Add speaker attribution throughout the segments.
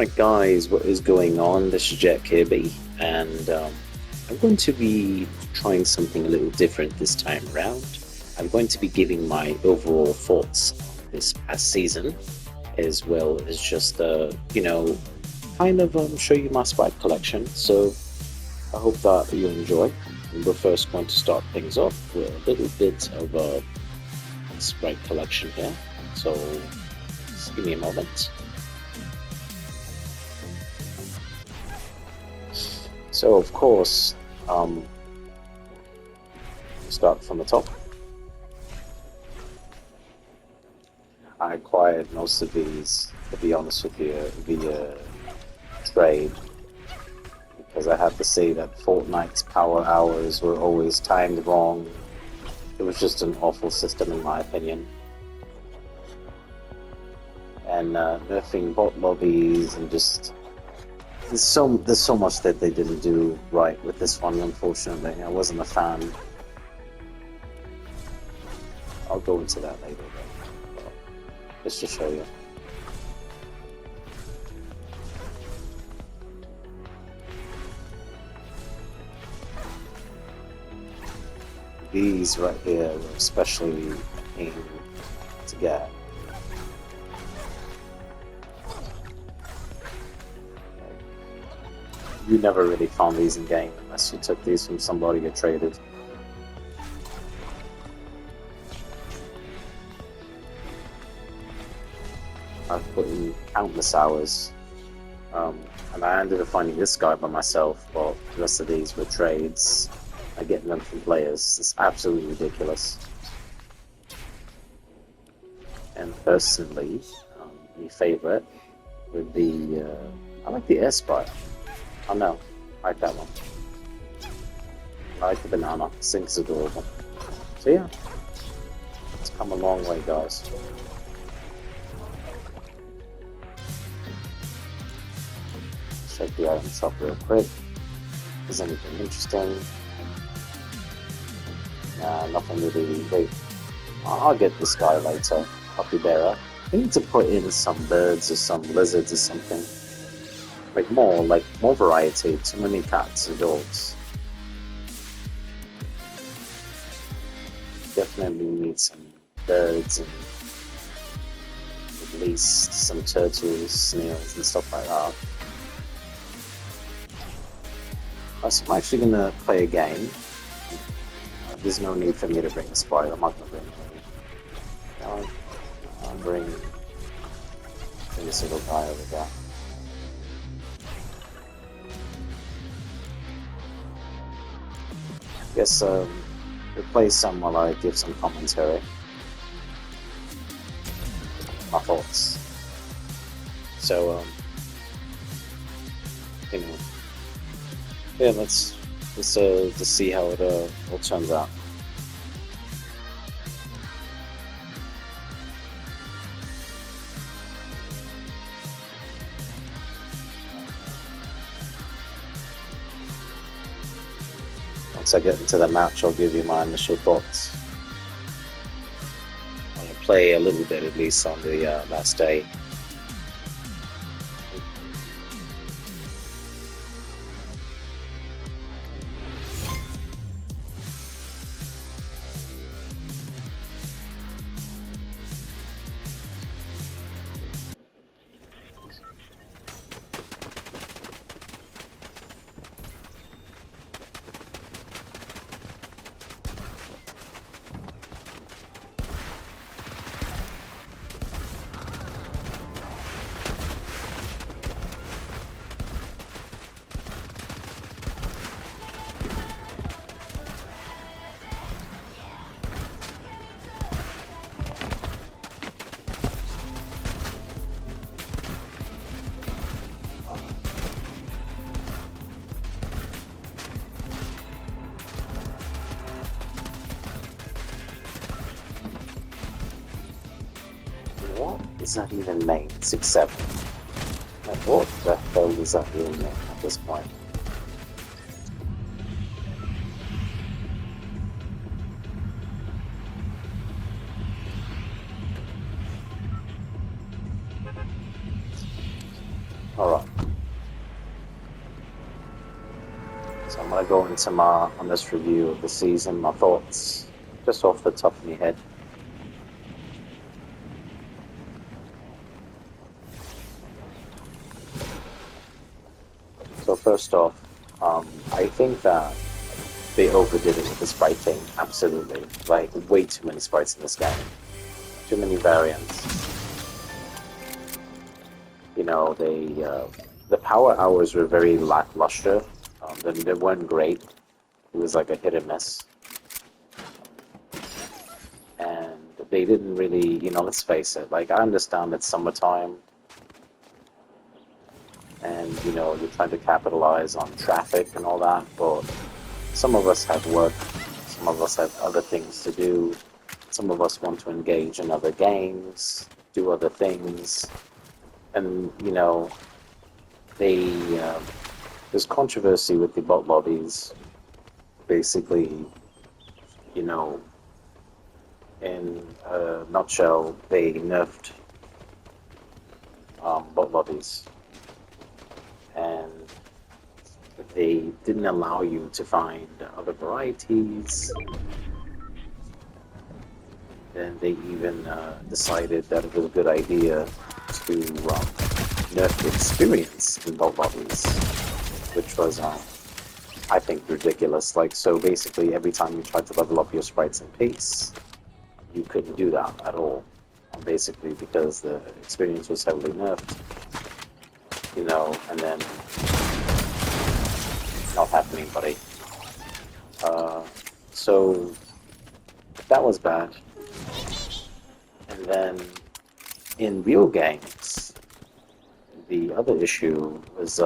Speaker 1: Alright guys, what is going on? This is Jack Kirby, and I'm going to be trying something a little different this time around. I'm going to be giving my overall thoughts this past season, as well as just, kind of show you my Sprite collection. So I hope that you enjoy. We're first going to start things off with a little bit of a Sprite collection here. So just give me a moment. So of course, start from the top. I acquired most of these, to be honest with you, via trade, because I have to say that Fortnite's power hours were always timed wrong. It was just an awful system in my opinion. And nerfing bot lobbies and just there's so much that they didn't do right with this one, unfortunately. I wasn't a fan. I'll go into that later though. Just to show you. These right here were especially a pain to get. You never really found these in game unless you took these from somebody you traded. I've put in countless hours, and I ended up finding this guy by myself, but the rest of these were trades. I get them from players. It's absolutely ridiculous. And personally, my favorite would be, I like the air Sprite. Oh no, I like that one. I like the banana. This thing's adorable. So yeah, it's come a long way, guys. Check the item shop real quick. Is anything interesting? Nah, nothing really. Wait, I'll get this guy later. Capybara. I need to put in some birds or some lizards or something. Like more variety. Too many cats and dogs. Definitely need some birds and at least some turtles, snails, and stuff like that. So I'm actually gonna play a game. There's no need for me to bring a Sprite. I'm not gonna bring any. I'll bring this little guy over there. Guess replace some while I give some commentary. My thoughts. So yeah, let's just see how it all turns out. Once I get into the match, I'll give you my initial thoughts. I'm going to play a little bit at least on the last day. What is that even mean? 6-7. Like, what the hell does that really mean at this point? Alright, so I'm gonna go into my honest review of the season, my thoughts, just off the top of my head. So first off, I think that they overdid it with the sprite thing. Absolutely, like way too many sprites in this game, too many variants. You know, the power hours were very lackluster. They weren't great. It was like a hit or miss, and they didn't really. You know, let's face it. Like I understand it's summertime, and you know you're trying to capitalize on traffic and all that, but some of us have work, some of us have other things to do, some of us want to engage in other games, do other things, and you know they there's controversy with the bot lobbies. Basically, you know, in a nutshell, they nerfed bot lobbies, and they didn't allow you to find other varieties. And they even decided that it was a good idea to nerf the experience in bot lobbies, which was, I think, ridiculous. Like, so basically, every time you tried to level up your sprites in pace, you couldn't do that at all. Basically, because the experience was heavily nerfed, you know, and then not happening, buddy. So that was bad. And then in real games, the other issue was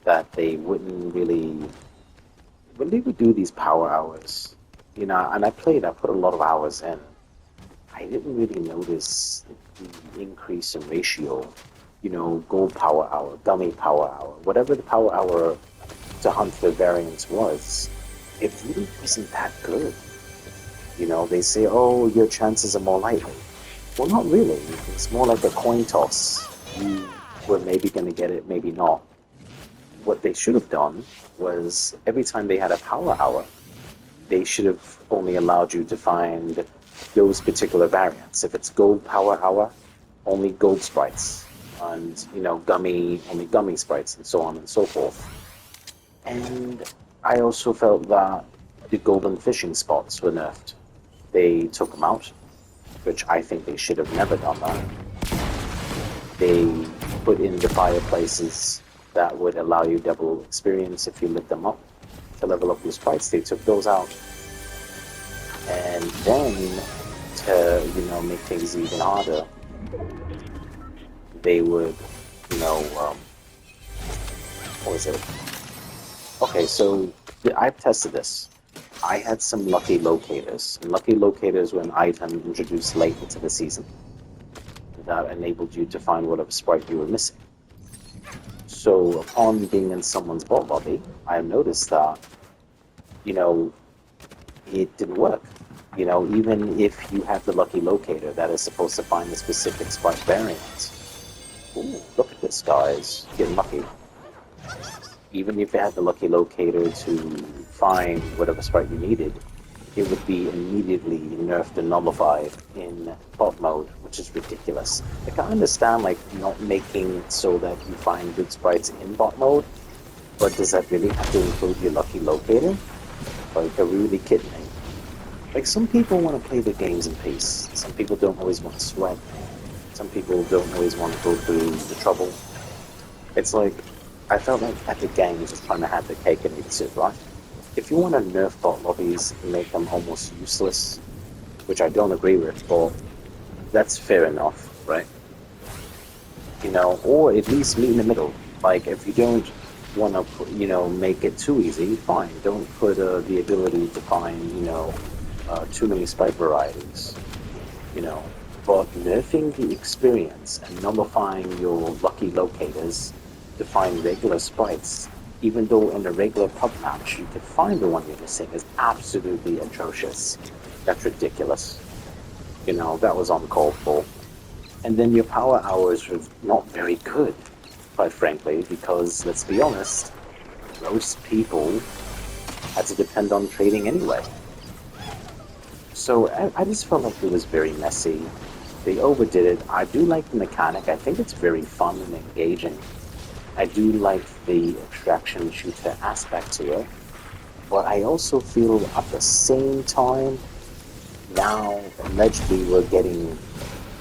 Speaker 1: that they wouldn't really, when they would do these power hours, you know, and I put a lot of hours in, I didn't really notice the increase in ratio, you know, gold power hour, gummy power hour, whatever the power hour to hunt for variants was, it really wasn't that good. You know, they say, oh, your chances are more likely. Well, not really. It's more like a coin toss. You were maybe going to get it, maybe not. What they should have done was every time they had a power hour, they should have only allowed you to find those particular variants. If it's gold power hour, only gold sprites. And, you know, gummy, only gummy sprites, and so on and so forth. And I also felt that the golden fishing spots were nerfed. They took them out, which I think they should have never done that. They put in the fireplaces that would allow you double experience if you lit them up to level up your sprites. They took those out. And then, to, you know, make things even harder, they would, you know, what was it? Okay, so I've tested this. I had some lucky locators. And lucky locators were an item introduced late into the season that enabled you to find whatever sprite you were missing. So upon being in someone's bot lobby, I noticed that, you know, it didn't work. You know, even if you have the lucky locator that is supposed to find the specific sprite variant. Ooh, look at this, guys. Getting lucky. Even if you had the lucky locator to find whatever sprite you needed, it would be immediately nerfed and nullified in bot mode, which is ridiculous. Like, I understand, like, not making so that you find good sprites in bot mode, but does that really have to include your lucky locator? Like, are we really kidding me? Like, some people want to play the games in peace. Some people don't always want to sweat. Some people don't always want to go through the trouble. It's like, I felt like Epic Games was trying to have the cake and eat it, right? If you want to nerf bot lobbies and make them almost useless, which I don't agree with, but that's fair enough, right? You know, or at least meet in the middle. Like, if you don't want to, you know, make it too easy, fine. Don't put the ability to find, you know, too many sprite varieties, you know. But nerfing the experience and nullifying your lucky locators to find regular sprites, even though in a regular pub match you could find the one you're missing, is absolutely atrocious. That's ridiculous. You know, that was uncalled for. And then your power hours were not very good. quite frankly, because let's be honest, most people had to depend on trading anyway. So I just felt like it was very messy. They overdid it. I do like the mechanic. I think it's very fun and engaging. I do like the extraction shooter aspect to it. But I also feel at the same time, now allegedly we're getting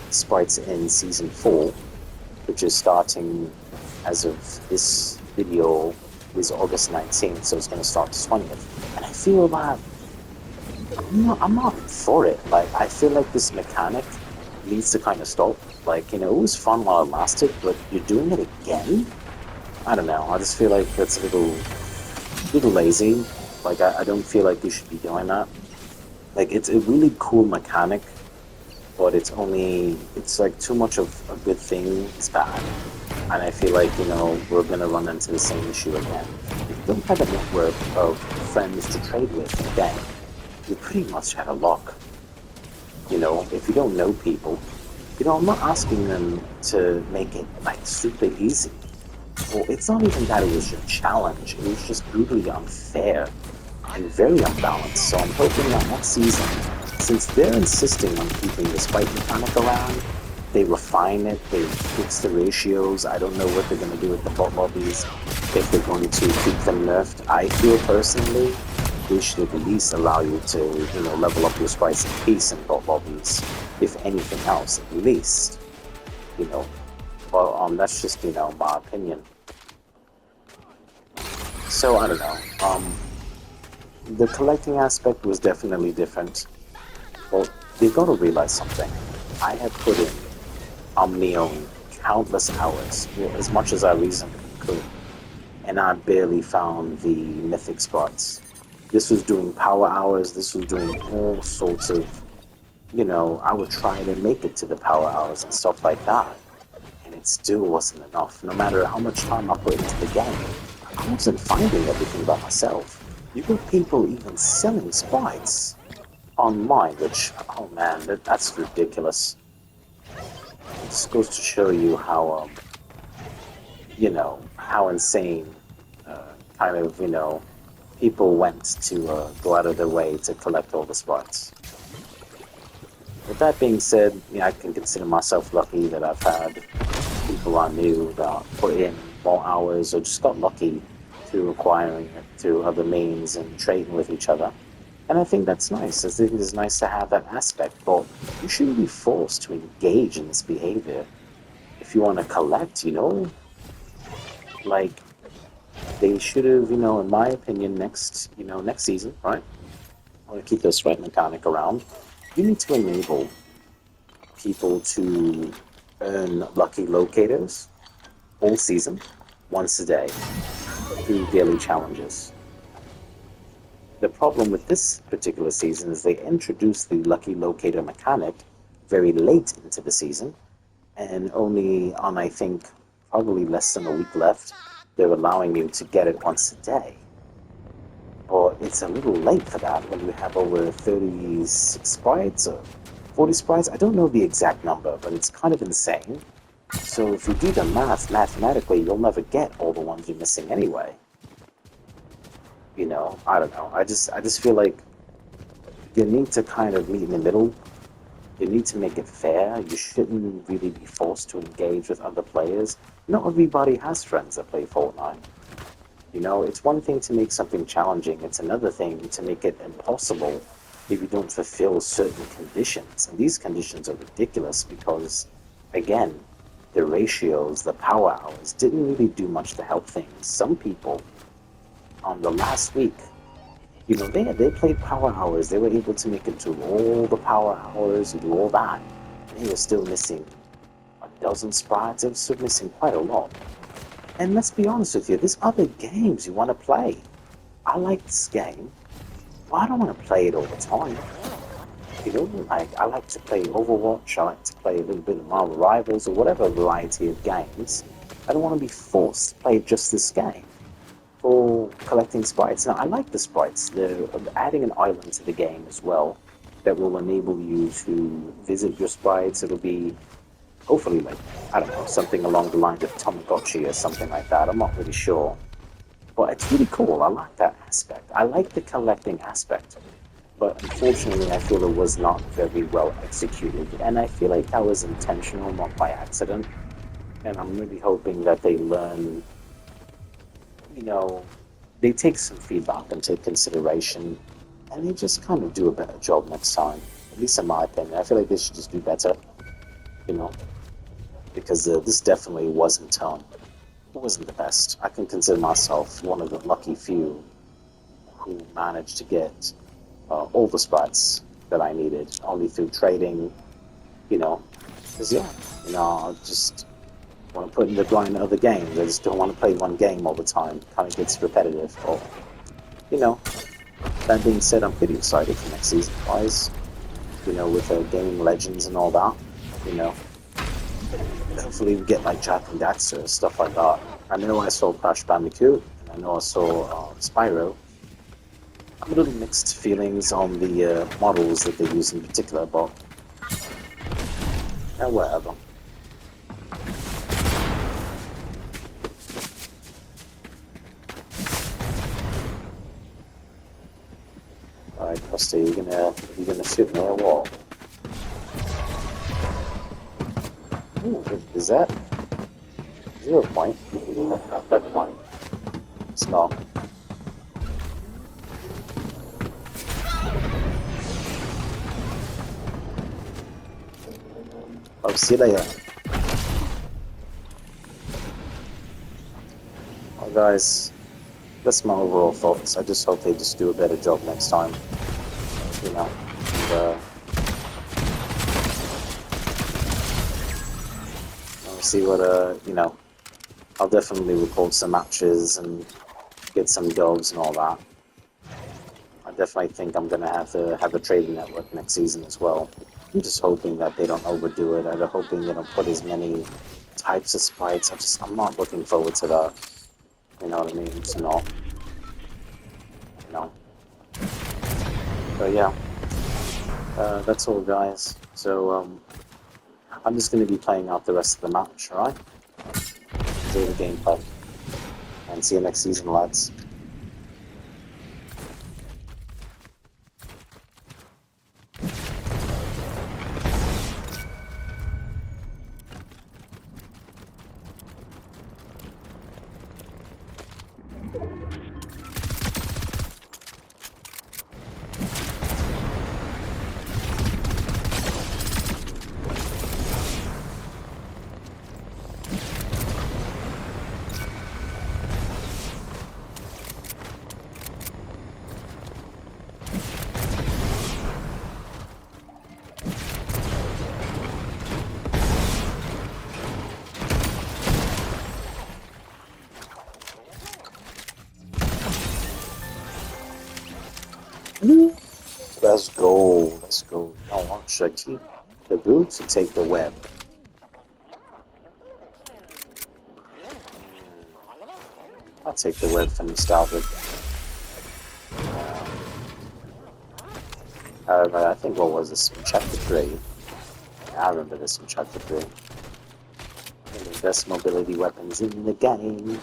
Speaker 1: sprites in season 4, which is starting as of this video is August 19th, so it's going to start the 20th. And I feel that I'm not for it. Like, I feel like this mechanic needs to kind of stop. Like, it was fun while it lasted, but you're doing it again? I don't know. I just feel like that's a little lazy. Like, I don't feel like you should be doing that. Like, it's a really cool mechanic, but it's like too much of a good thing is bad. And I feel like, we're gonna run into the same issue again. If you don't have a network of friends to trade with in the game, you're pretty much out of luck. If you don't know people, I'm not asking them to make it like super easy. Well, it's not even that it was a challenge, it was just brutally unfair and very unbalanced. So I'm hoping that next season, since they're insisting on keeping the Sprite mechanic around, they refine it, they fix the ratios. I don't know what they're going to do with the bot lobbies, if they're going to keep them nerfed. I feel personally they should at least allow you to, level up your sprites in peace in bot lobbies, if anything else, at least. But that's just, my opinion. So I don't know. The collecting aspect was definitely different. Well, they've got to realize something. I have put in on my own countless hours, as much as I reasonably could, and I barely found the mythic spots. This was doing power hours, this was doing all sorts of, I would try to make it to the power hours and stuff like that, and it still wasn't enough. No matter how much time I put into the game, I wasn't finding everything by myself. You got people even selling sprites online, which, oh man, that's ridiculous. It just goes to show you how, how insane, kind of, people went to go out of their way to collect all the sprites. With that being said, I can consider myself lucky that I've had people I knew that put in more hours or just got lucky through acquiring it through other means and trading with each other. And I think that's nice. I think it's nice to have that aspect, but you shouldn't be forced to engage in this behavior. If you want to collect, like, they should have, in my opinion, next season, right? I want to keep this right mechanic around. You need to enable people to earn lucky locators all season, once a day, through daily challenges. The problem with this particular season is they introduced the lucky locator mechanic very late into the season, and only on, I think, probably less than a week left, they're allowing you to get it once a day. But it's a little late for that when you have over 36 sprites or 40 sprites. I don't know the exact number, but it's kind of insane. So if you do the math, mathematically, you'll never get all the ones you're missing anyway. I don't know. I just feel like you need to kind of meet in the middle. You need to make it fair. You shouldn't really be forced to engage with other players. Not everybody has friends that play Fortnite. It's one thing to make something challenging. It's another thing to make it impossible if you don't fulfill certain conditions. And these conditions are ridiculous because, again, the ratios, the power hours didn't really do much to help things. Some people on the last week, they played power hours. They were able to make it to all the power hours and do all that. And they were still missing a dozen sprites. They were still missing quite a lot. And let's be honest with you, there's other games you want to play. I like this game, but I don't want to play it all the time. Like, I like to play Overwatch, I like to play a little bit of Marvel Rivals, or whatever variety of games. I don't want to be forced to play just this game for collecting sprites. Now, I like the sprites. They're adding an island to the game as well that will enable you to visit your sprites. It'll be Hopefully, like, I don't know, something along the lines of Tamagotchi or something like that. I'm not really sure. But it's really cool. I like that aspect. I like the collecting aspect. But unfortunately, I feel it was not very well executed. And I feel like that was intentional, not by accident. And I'm really hoping that they learn, you know, they take some feedback into consideration and they just kind of do a better job next time. At least in my opinion. I feel like they should just do better, you know, because this definitely wasn't the best. I can consider myself one of the lucky few who managed to get all the sprites that I needed only through trading, you know, because yeah, I just want to put in the grind of other games. I just don't want to play one game all the time. Kind of gets repetitive. But you know, that being said, I'm pretty excited for next season, guys. With gaming legends and all that. You know, hopefully we get like Jack and Daxter stuff like that. I know I saw Crash Bandicoot, and I know I saw Spyro. I'm a little mixed feelings on the models that they use in particular, but whatever. Alright, Krusty, you gonna shoot me or what? Ooh, is that 0 point? That point. It's not. Oh, see you later. Well, guys, that's my overall thoughts. I just hope they just do a better job next time. And, we'll see what I'll definitely record some matches and get some dubs and all that. I definitely think I'm gonna have to have a trading network next season as well. I'm just hoping that they don't overdo it. I'm hoping they don't put as many types of sprites. I'm not looking forward to that. You know what I mean? It's not. You know. But yeah, that's all, guys. So I'm just gonna be playing out the rest of the match. All right. Enjoy the gameplay, and see you next season, lads. Let's go. Let's go. No, should I keep the boots or take the web? I'll take the web from nostalgia. I think what was this? Chapter 3. I remember this from Chapter 3. One of the best mobility weapons in the game.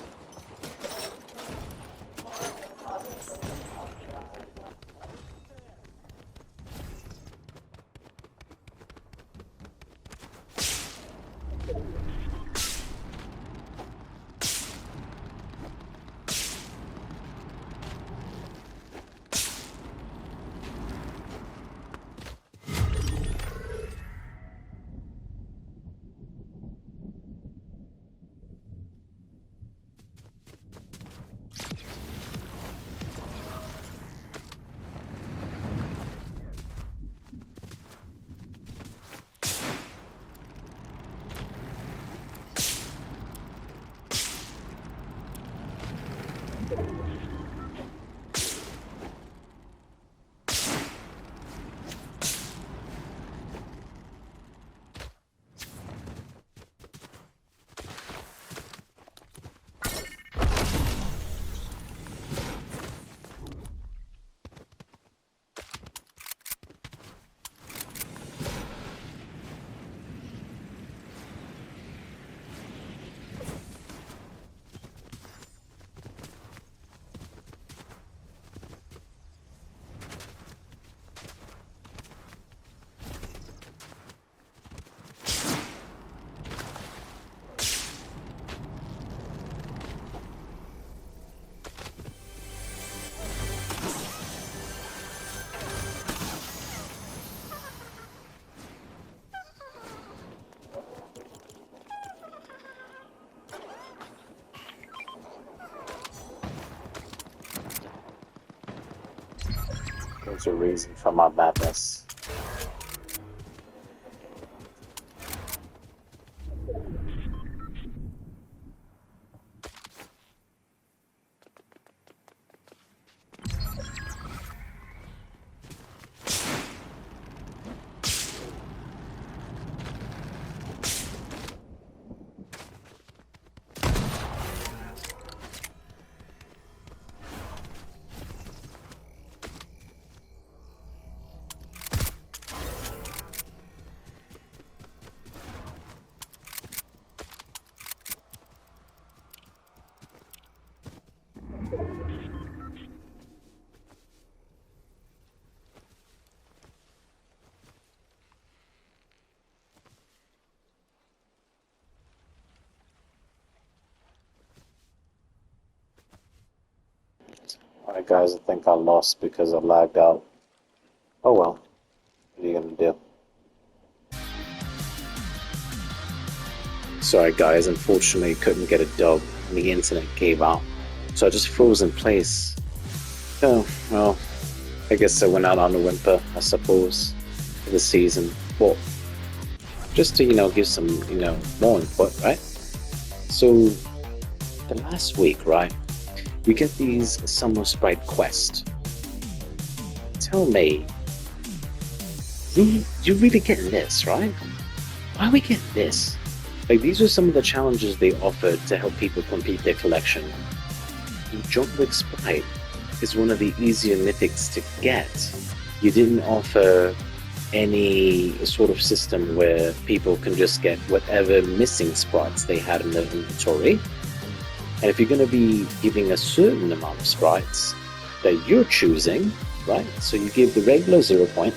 Speaker 1: There's a reason for my madness. Alright guys, I think I lost because I lagged out. Oh well, what are you gonna do? Sorry guys, unfortunately couldn't get a dub and the internet gave out. So I just froze in place. Oh, well, I guess I went out on a whimper, I suppose, for the season. But just to, give some, more input, right? So the last week, right, we get these Summer Sprite quests. Tell me, you're really getting this, right? Why are we getting this? Like, these are some of the challenges they offered to help people complete their collection. John Wick Sprite is one of the easier mythics to get. You didn't offer any sort of system where people can just get whatever missing sprites they had in their inventory. And if you're going to be giving a certain amount of sprites that you're choosing, right? So you give the regular 0 point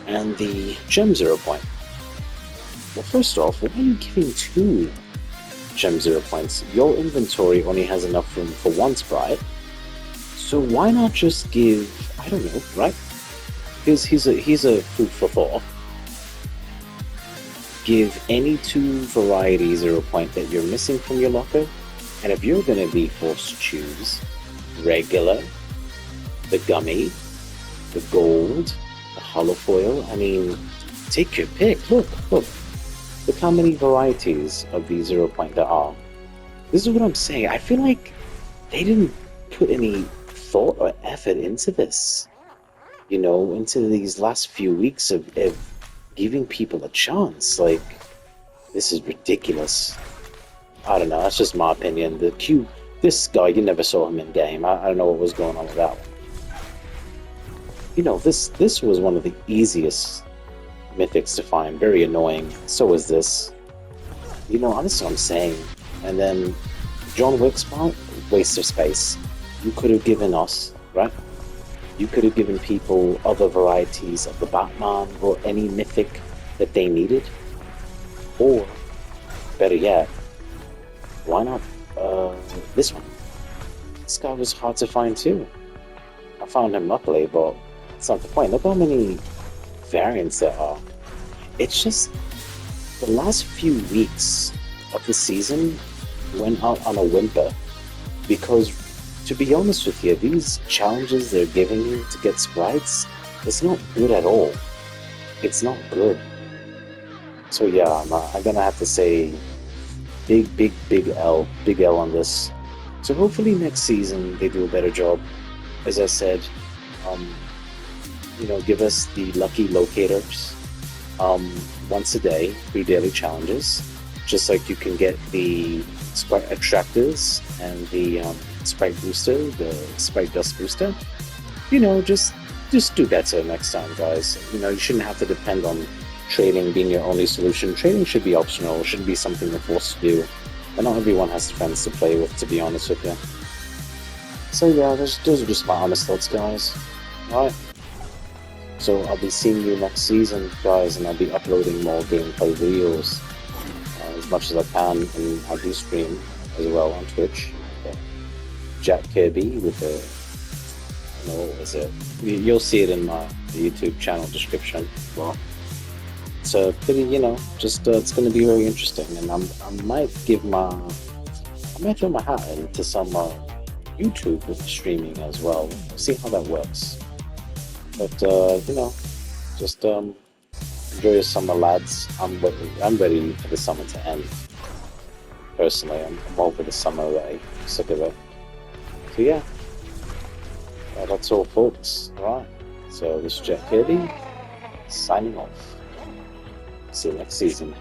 Speaker 1: and the gem 0 point. Well, first off, why are you giving 2 gem 0 points? Your inventory only has enough room for 1 sprite. So why not just give, I don't know, right? Here's a food for thought. Give any 2 variety 0 point that you're missing from your locker. And if you're going to be forced to choose regular, the gummy, the gold, the hollow foil, I mean, take your pick. Look how many varieties of these 0 point there are. This is what I'm saying. I feel like they didn't put any thought or effort into this, into these last few weeks of giving people a chance. Like, this is ridiculous. I don't know, that's just my opinion. This guy, you never saw him in game. I don't know what was going on with that one. This was one of the easiest mythics to find. Very annoying. So was this. That's what I'm saying. And then John Wick spot, waste of space. You could have given us, right? You could have given people other varieties of the Batman or any mythic that they needed. Or, better yet, why not this one? This guy was hard to find too. I found him luckily, but it's not the point. Look how many variants there are. It's just the last few weeks of the season went out on a whimper because, to be honest with you, these challenges they're giving you to get sprites, it's not good at all. It's not good. So yeah, I'm gonna have to say big L on this. So hopefully next season they do a better job. As I said, give us the lucky locators once a day through daily challenges, just like you can get the Sprite extractors and the Sprite booster, the Sprite dust booster. Just do better next time, guys. You shouldn't have to depend on trading being your only solution. Trading should be optional. It shouldn't be something you're forced to do. But not everyone has friends to play with, to be honest with you. So yeah, those are just my honest thoughts, guys. Alright. So I'll be seeing you next season, guys, and I'll be uploading more gameplay videos as much as I can, and I do stream as well on Twitch. Jack Kirby with the, what was it? You'll see it in my YouTube channel description as well. So pretty, just it's going to be very interesting, and I might throw my hat into some YouTube with streaming as well. See how that works. But you know, just enjoy your summer, lads. I'm ready for the summer to end. Personally, I'm over the summer already. I'm sick of it. So yeah, that's all, folks. All right. So this is Jack Kirby signing off. See you next season.